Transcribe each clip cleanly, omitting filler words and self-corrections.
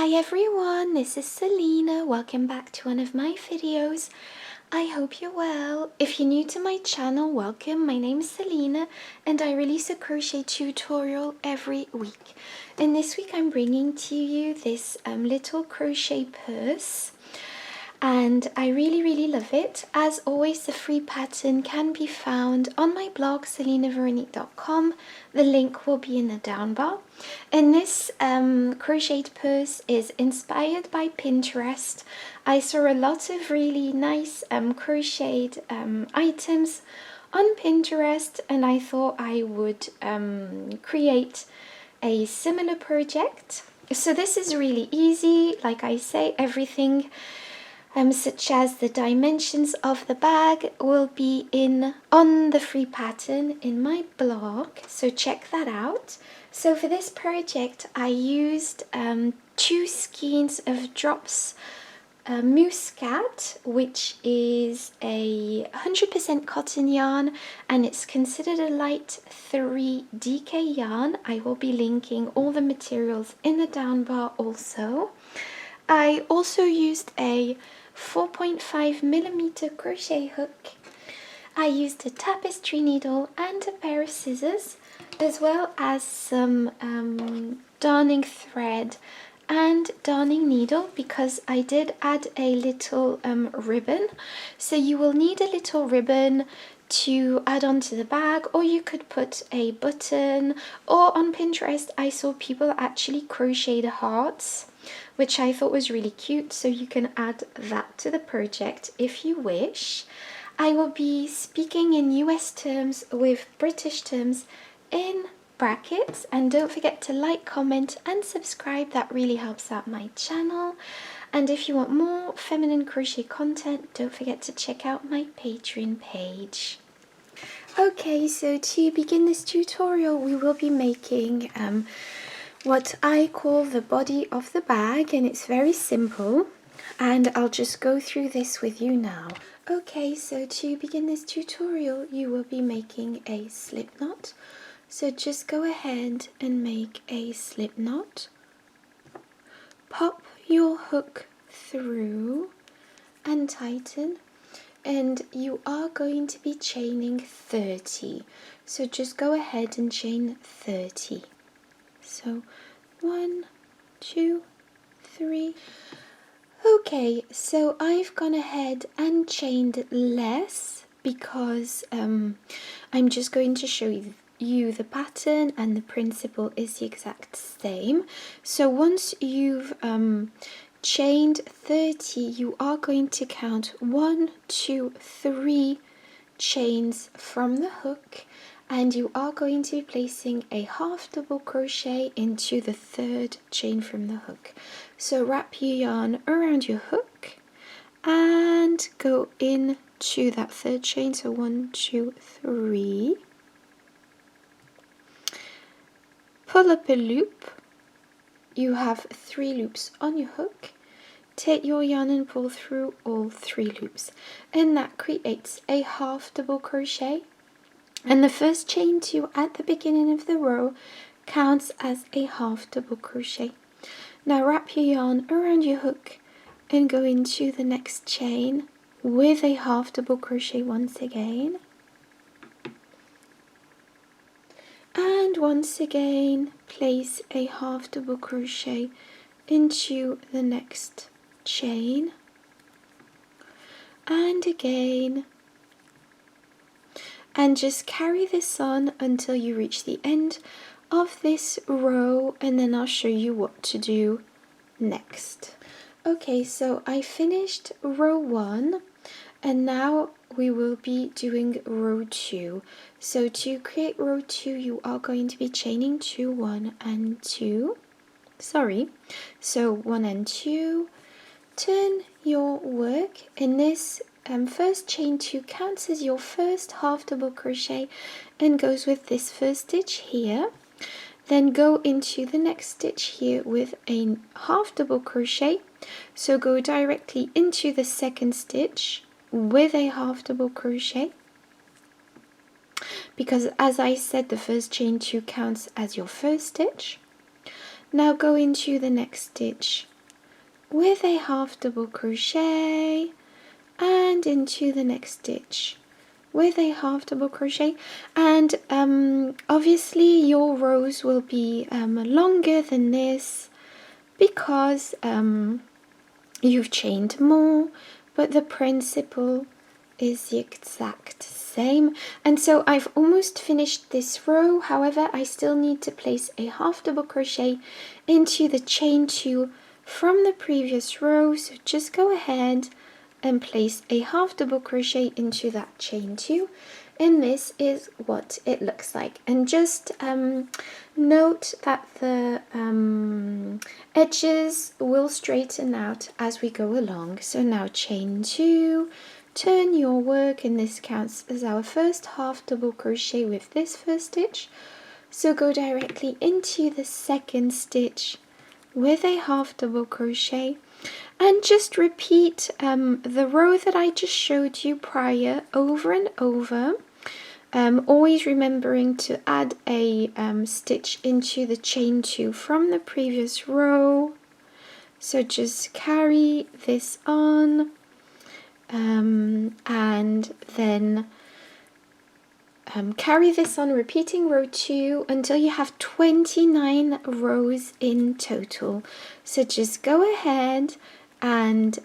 Hi everyone, this is Selina. Welcome back to one of my videos. I hope you're well. If you're new to my channel, welcome. My name is Selina and I release a crochet tutorial every week. And this week I'm bringing to you this little crochet purse. And I really love it. As always, the free pattern can be found on my blog selinaveronique.com. The link will be in the down bar. And this crocheted purse is inspired by Pinterest. I saw a lot of really nice crocheted items on Pinterest, and I thought I would create a similar project. So this is really easy. Like I say, everything such as the dimensions of the bag will be on the free pattern in my blog, so check that out. So for this project I used 2 skeins of drops Muscat, which is a 100% cotton yarn, and it's considered a light 3 DK yarn. I will be linking all the materials in the down bar also. I also used a 4.5mm crochet hook. I used a tapestry needle and a pair of scissors, as well as some darning thread and darning needle, because I did add a little ribbon. So you will need a little ribbon to add onto the bag, or you could put a button, or on Pinterest I saw people actually crochet the hearts, which I thought was really cute, so you can add that to the project if you wish. I will be speaking in US terms with British terms in brackets, and don't forget to like, comment and subscribe. That really helps out my channel. And if you want more feminine crochet content, don't forget to check out my Patreon page. Okay, so to begin this tutorial we will be making what I call the body of the bag, and it's very simple, and I'll just go through this with you now. Okay, so to begin this tutorial you will be making a slip knot. So just go ahead and make a slip knot, pop your hook through and tighten, and you are going to be chaining 30, so just go ahead and chain 30. So 1, 2, 3. Okay, so I've gone ahead and chained less because I'm just going to show you the pattern, and the principle is the exact same. So once you've chained 30, you are going to count 1, 2, 3 chains from the hook, and you are going to be placing a half double crochet into the 3rd chain from the hook. So wrap your yarn around your hook and go into that 3rd chain. So 1, 2, 3. Pull up a loop. You have 3 loops on your hook. Take your yarn and pull through all 3 loops, and that creates a half double crochet, and the first chain 2 at the beginning of the row counts as a half double crochet. Now wrap your yarn around your hook and go into the next chain with a half double crochet once again. And once again place a half double crochet into the next chain, and again, and just carry this on until you reach the end of this row, and then I'll show you what to do next. Okay, so I finished row 1, and now we will be doing row 2. So to create row 2 you are going to be chaining 2, 1 and 2. So 1 and 2. Turn your work, and this first chain 2 counts as your first half double crochet and goes with this first stitch here. Then go into the next stitch here with a half double crochet, so go directly into the 2nd stitch with a half double crochet, because as I said, the first chain 2 counts as your first stitch. Now go into the next stitch with a half double crochet and into the next stitch with a half double crochet. And obviously your rows will be longer than this because you've chained more, but the principle is the exact same. And so I've almost finished this row, however I still need to place a half double crochet into the chain 2 from the previous row. So just go ahead and place a half double crochet into that chain 2, and this is what it looks like. And just note that the edges will straighten out as we go along. So now chain 2, turn your work, and this counts as our first half double crochet with this first stitch. So go directly into the second stitch with a half double crochet, and just repeat the row that I just showed you prior over and over, always remembering to add a stitch into the chain 2 from the previous row. So just carry this on and then carry this on, repeating row 2 until you have 29 rows in total. So just go ahead and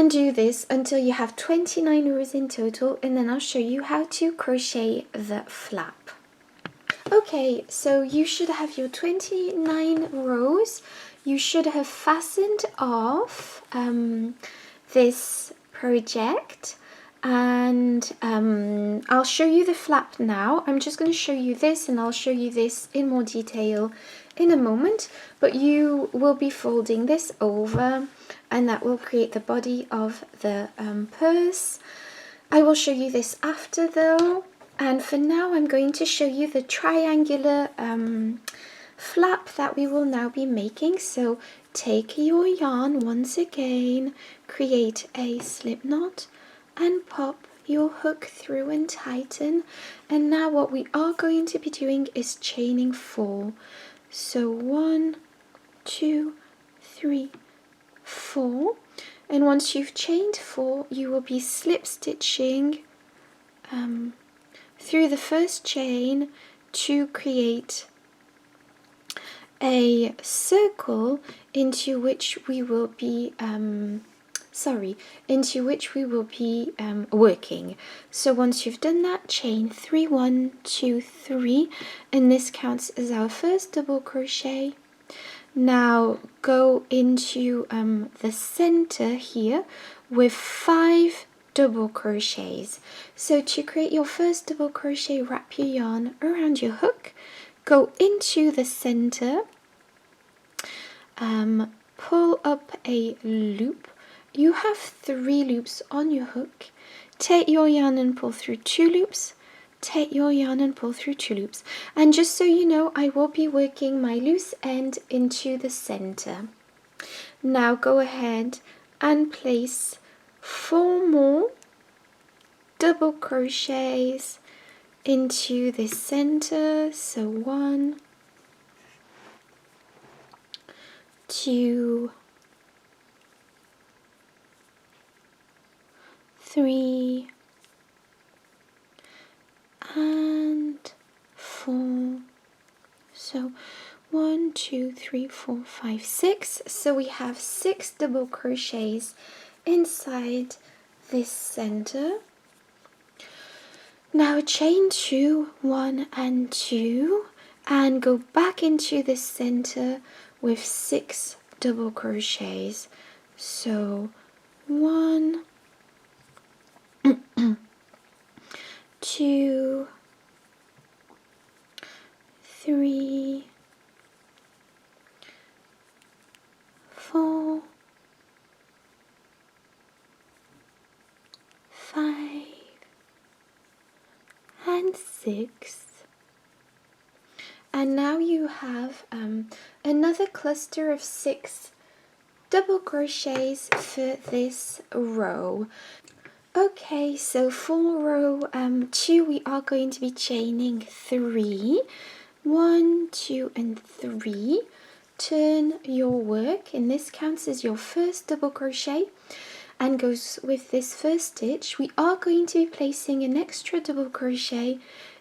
do this until you have 29 rows in total, and then I'll show you how to crochet the flap. Okay, so you should have your 29 rows. You should have fastened off this project, and I'll show you the flap now. I'm just going to show you this, and I'll show you this in more detail in a moment, but you will be folding this over, and that will create the body of the purse. I will show you this after though, and for now I'm going to show you the triangular flap that we will now be making. So take your yarn once again, create a slip knot and pop your hook through and tighten. And now what we are going to be doing is chaining 4. So 1, 2, 3, 4, and once you've chained 4, you will be slip stitching through the first chain to create a circle into which we will be working. So once you've done that, chain 3, 1, 2, 3, and this counts as our first double crochet. Now go into the center here with 5 double crochets. So to create your first double crochet, wrap your yarn around your hook, go into the center, pull up a loop. You have 3 loops on your hook. Take your yarn and pull through 2 loops. Take your yarn and pull through 2 loops. And just so you know, I will be working my loose end into the center. Now go ahead and place 4 more double crochets into the center. So 1, 2, 3, and 4. So 1, 2, 3, 4, 5, 6. So we have 6 double crochets inside this center. Now chain 2, 1 and 2, and go back into the center with 6 double crochets. So 1, 2, 3, 4, 5, and 6. And now you have another cluster of 6 double crochets for this row. Okay, so for row 2 we are going to be chaining 3, 1, 2 and 3, turn your work, and this counts as your first double crochet and goes with this first stitch. We are going to be placing an extra double crochet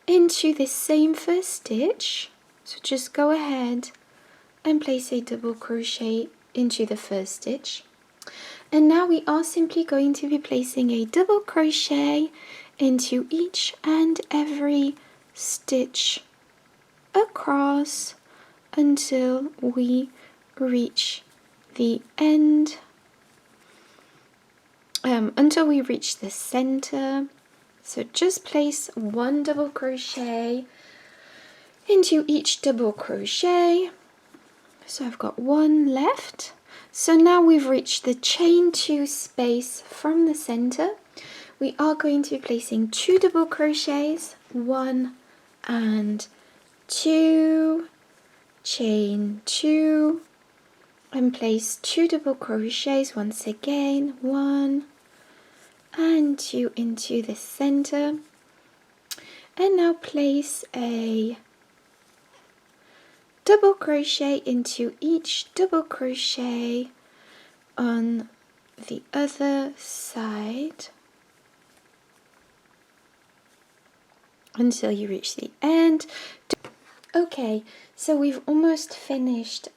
into this same first stitch, so just go ahead and place a double crochet into the first stitch. And now we are simply going to be placing a double crochet into each and every stitch across until we reach the end, until we reach the center. So just place one double crochet into each double crochet. So I've got one left. So now we've reached the chain 2 space from the center. We are going to be placing 2 double crochets, 1 and 2, chain 2, and place 2 double crochets once again, 1 and 2 into the center. And now place a double crochet into each double crochet on the other side until you reach the end. Okay, so we've almost finished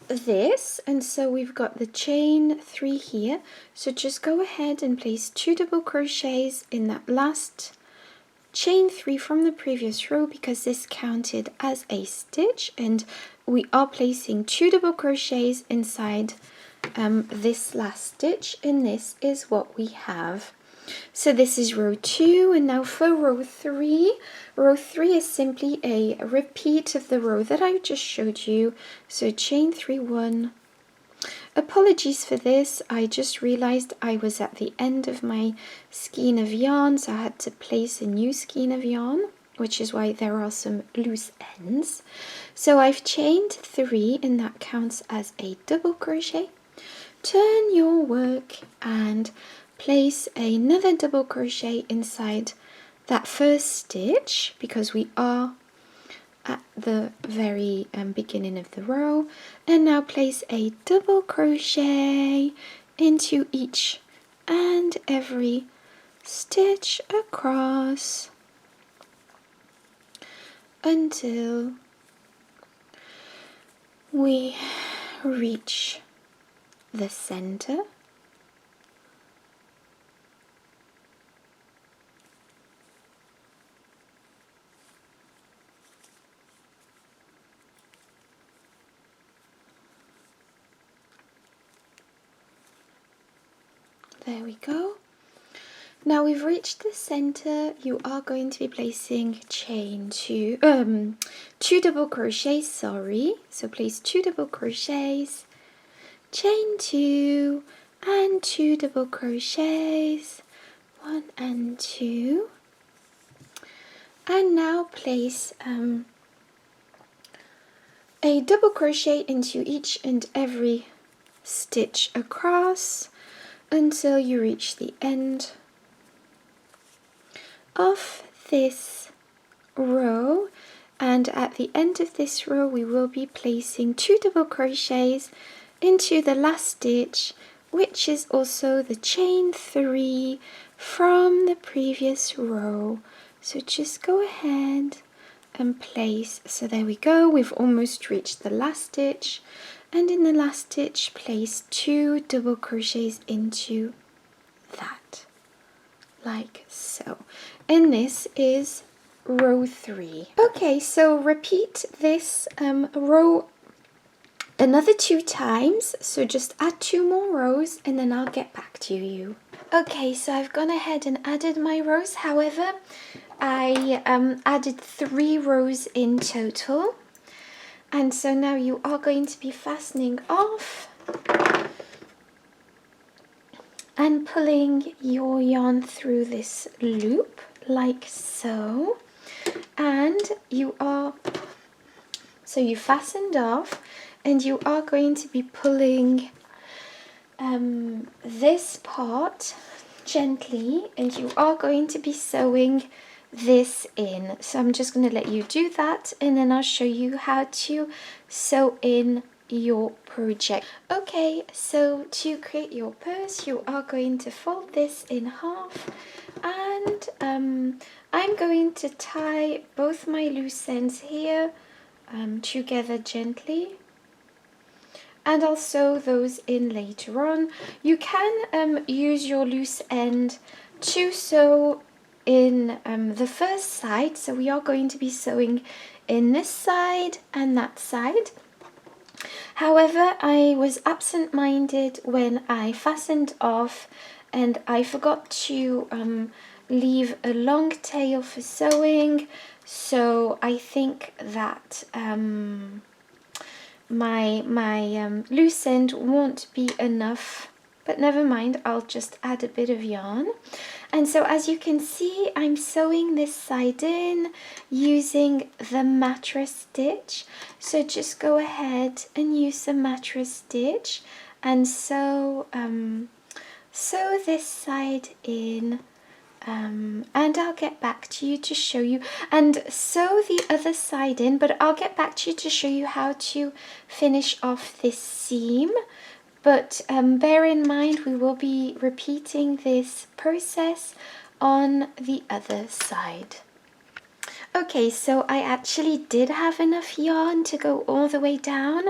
this, and so we've got the chain 3 here. So just go ahead and place 2 double crochets in that last chain 3 from the previous row, because this counted as a stitch, and we are placing 2 double crochets inside this last stitch, and this is what we have. So this is row 2, and now for row 3. Row 3 is simply a repeat of the row that I just showed you. So chain 3, 1. Apologies for this, I just realized I was at the end of my skein of yarn, so I had to place a new skein of yarn, which is why there are some loose ends. So I've chained 3, and that counts as a double crochet. Turn your work and place another double crochet inside that first stitch, because we are at the very beginning of the row. And now place a double crochet into each and every stitch across until we reach the center. There we go. Now we've reached the center. You are going to be placing chain 2 double crochets, sorry. So place 2 double crochets, chain 2 and 2 double crochets, 1 and 2. And now place a double crochet into each and every stitch across until you reach the end of this row. And at the end of this row we will be placing 2 double crochets into the last stitch, which is also the chain 3 from the previous row. So just go ahead and place, so there we go, we've almost reached the last stitch, and in the last stitch place 2 double crochets into that, like so. And this is row 3. Okay, so repeat this row another 2 times, so just add 2 more rows and then I'll get back to you. Okay, so I've gone ahead and added my rows. However, I added 3 rows in total. And so now you are going to be fastening off and pulling your yarn through this loop like so. And you fastened off, and you are going to be pulling this part gently, and you are going to be sewing this in. So I'm just going to let you do that, and then I'll show you how to sew in your project. Okay, so to create your purse, you are going to fold this in half, and I'm going to tie both my loose ends here together gently, and I'll sew those in later on. You can use your loose end to sew in the first side, so we are going to be sewing in this side and that side. However, I was absent-minded when I fastened off, and I forgot to leave a long tail for sewing, so I think that my loose end won't be enough, but never mind, I'll just add a bit of yarn. And so as you can see, I'm sewing this side in using the mattress stitch. So just go ahead and use the mattress stitch and sew this side in, and I'll get back to you to show you, and sew the other side in, but I'll get back to you to show you how to finish off this seam. But bear in mind, we will be repeating this process on the other side. Okay, so I actually did have enough yarn to go all the way down.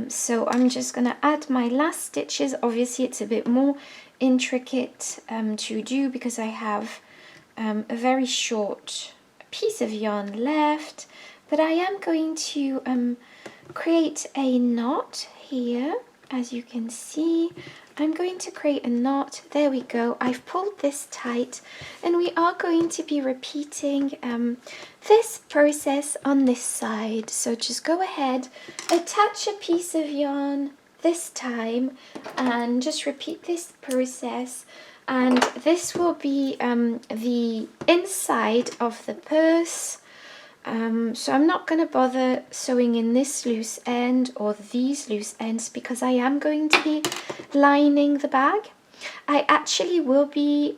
So I'm just going to add my last stitches. Obviously, it's a bit more intricate to do because I have a very short piece of yarn left. But I am going to create a knot here. As you can see, I'm going to create a knot. There we go. I've pulled this tight, and we are going to be repeating this process on this side. So just go ahead, attach a piece of yarn this time, and just repeat this process. And this will be the inside of the purse. So I'm not going to bother sewing in this loose end or these loose ends because I am going to be lining the bag. I actually will be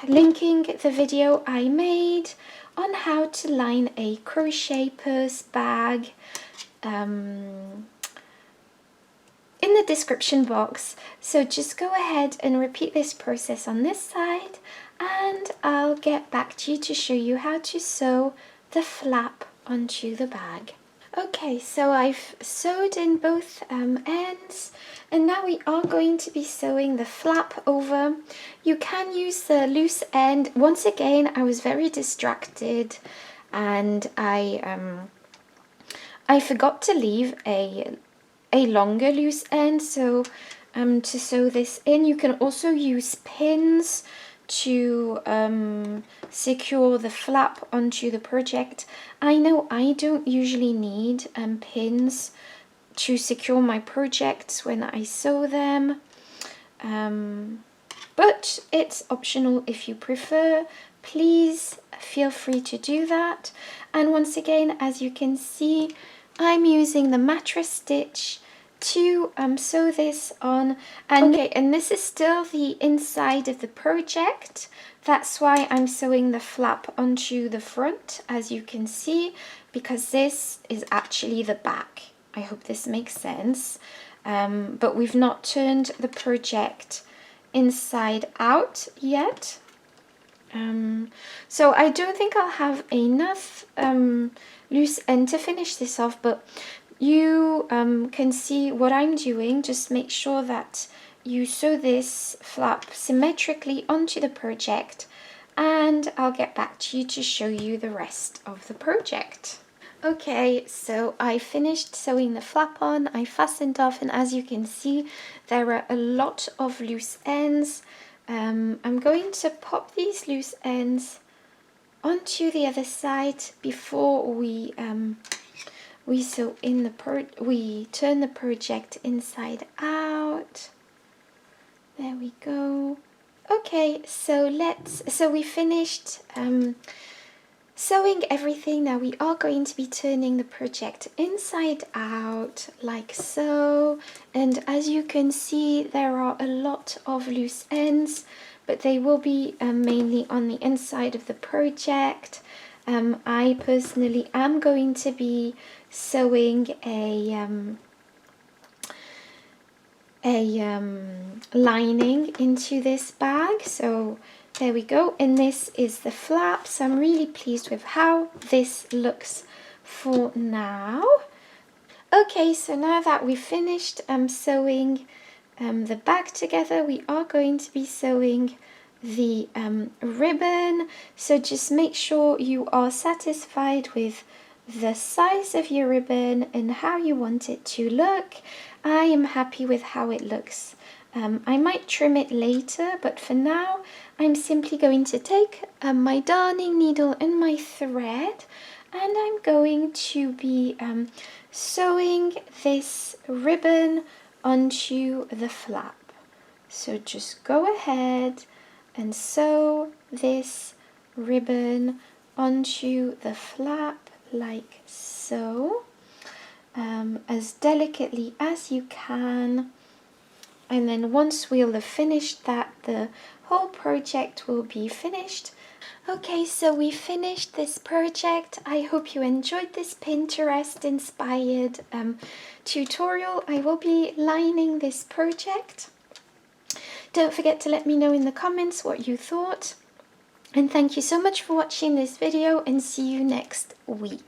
linking the video I made on how to line a crochet purse bag in the description box. So just go ahead and repeat this process on this side, and I'll get back to you to show you how to sew the flap onto the bag. Okay, so I've sewed in both ends, and now we are going to be sewing the flap over. You can use the loose end. Once again, I was very distracted, and I forgot to leave a longer loose end, so to sew this in. You can also use pins to secure the flap onto the project. I know I don't usually need pins to secure my projects when I sew them, but it's optional if you prefer. Please feel free to do that. And once again, as you can see, I'm using the mattress stitch to sew this on. And okay, and this is still the inside of the project. That's why I'm sewing the flap onto the front, as you can see, because this is actually the back. I hope this makes sense. But we've not turned the project inside out yet. So I don't think I'll have enough loose end to finish this off, but you can see what I'm doing. Just make sure that you sew this flap symmetrically onto the project, and I'll get back to you to show you the rest of the project. Okay, so I finished sewing the flap on, I fastened off, and as you can see, there are a lot of loose ends. I'm going to pop these loose ends onto the other side before we sew in we turn the project inside out. There we go. Okay, so we finished sewing everything. Now we are going to be turning the project inside out like so, and as you can see, there are a lot of loose ends, but they will be mainly on the inside of the project. I personally am going to be sewing a lining into this bag, so there we go, and this is the flap. So I'm really pleased with how this looks for now. Okay, so now that we've finished sewing the bag together, we are going to be sewing the ribbon. So just make sure you are satisfied with the size of your ribbon and how you want it to look. I am happy with how it looks. I might trim it later, but for now I'm simply going to take my darning needle and my thread, and I'm going to be sewing this ribbon onto the flap. So just go ahead and sew this ribbon onto the flap like so, as delicately as you can. And then once we'll have finished that, the whole project will be finished. Okay, so we finished this project. I hope you enjoyed this Pinterest inspired tutorial. I will be lining this project. Don't forget to let me know in the comments what you thought. And thank you so much for watching this video, and see you next week.